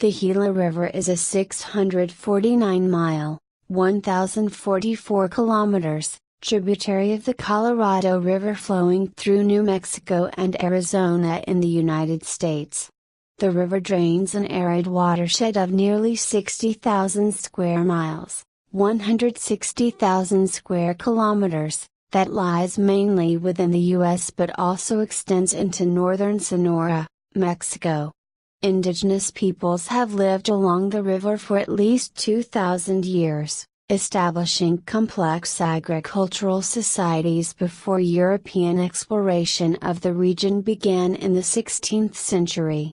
The Gila River is a 649-mile, 1,044 kilometers, tributary of the Colorado River flowing through New Mexico and Arizona in the United States. The river drains an arid watershed of nearly 60,000 square miles, 160,000 square kilometers, that lies mainly within the U.S. but also extends into northern Sonora, Mexico. Indigenous peoples have lived along the river for at least 2,000 years, establishing complex agricultural societies before European exploration of the region began in the 16th century.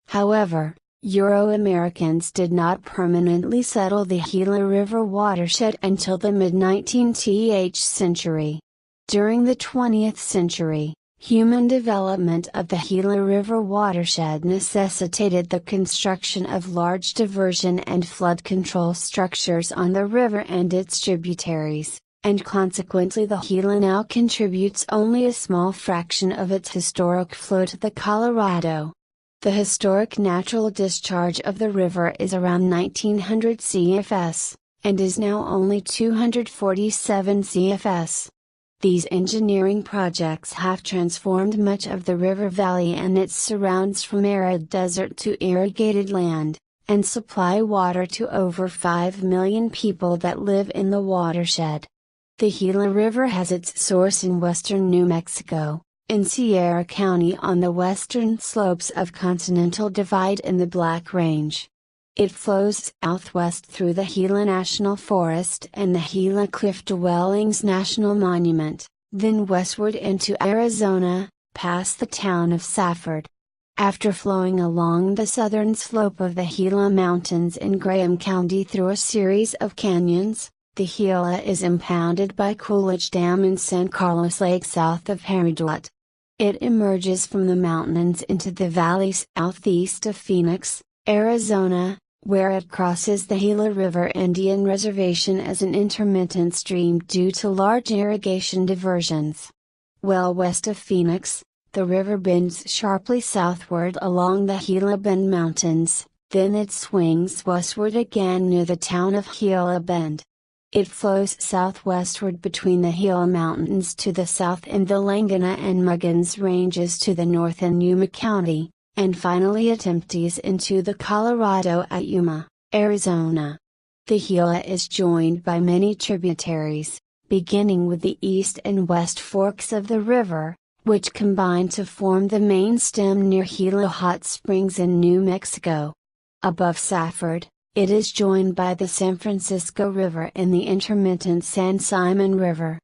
However, Euro-Americans did not permanently settle the Gila River watershed until the mid-19th century. During the 20th century, human development of the Gila River watershed necessitated the construction of large diversion and flood control structures on the river and its tributaries, and consequently the Gila now contributes only a small fraction of its historic flow to the Colorado. The historic natural discharge of the river is around 1900 CFS, and is now only 247 CFS. These engineering projects have transformed much of the river valley and its surrounds from arid desert to irrigated land, and supply water to over 5 million people that live in the watershed. The Gila River has its source in western New Mexico, in Sierra County on the western slopes of Continental Divide in the Black Range. It flows southwest through the Gila National Forest and the Gila Cliff Dwellings National Monument, then westward into Arizona, past the town of Safford. After flowing along the southern slope of the Gila Mountains in Graham County through a series of canyons, the Gila is impounded by Coolidge Dam in San Carlos Lake south of Haridwat. It emerges from the mountains into the valley southeast of Phoenix, Arizona, where it crosses the Gila River Indian Reservation as an intermittent stream due to large irrigation diversions. Well west of Phoenix, the river bends sharply southward along the Gila Bend Mountains, then it swings westward again near the town of Gila Bend. It flows southwestward between the Gila Mountains to the south and the Langana and Muggins Ranges to the north in Yuma County, and finally it empties into the Colorado at Yuma, Arizona. The Gila is joined by many tributaries, beginning with the east and west forks of the river, which combine to form the main stem near Gila Hot Springs in New Mexico. Above Safford, it is joined by the San Francisco River and the intermittent San Simon River.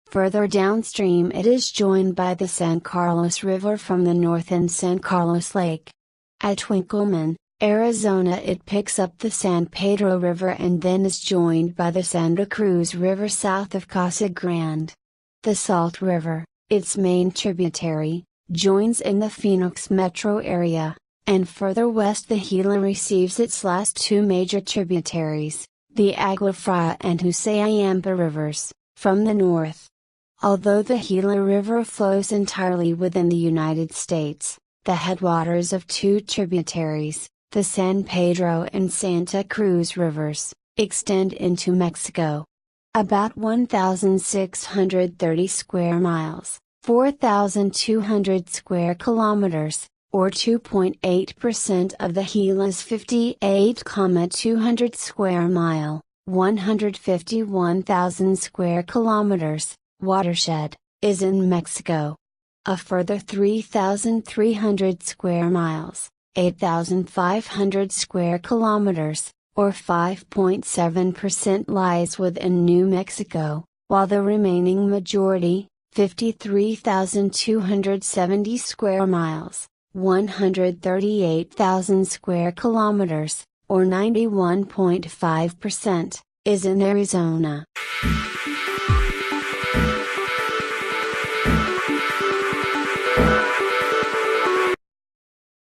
Further downstream it is joined by the San Carlos River from the north and San Carlos Lake. At Winkleman, Arizona it picks up the San Pedro River and then is joined by the Santa Cruz River south of Casa Grande. The Salt River, its main tributary, joins in the Phoenix metro area, and further west the Gila receives its last two major tributaries, the Agua Fria and Usaayamba rivers, from the north. Although the Gila River flows entirely within the United States, the headwaters of two tributaries, the San Pedro and Santa Cruz rivers, extend into Mexico. About 1,630 square miles, 4,200 square kilometers, or 2.8% of the Gila's 58,200 square mile, 151,000 square kilometers, watershed, is in Mexico. A further 3,300 square miles, 8,500 square kilometers, or 5.7% lies within New Mexico, while the remaining majority, 53,270 square miles, 138,000 square kilometers, or 91.5%, is in Arizona.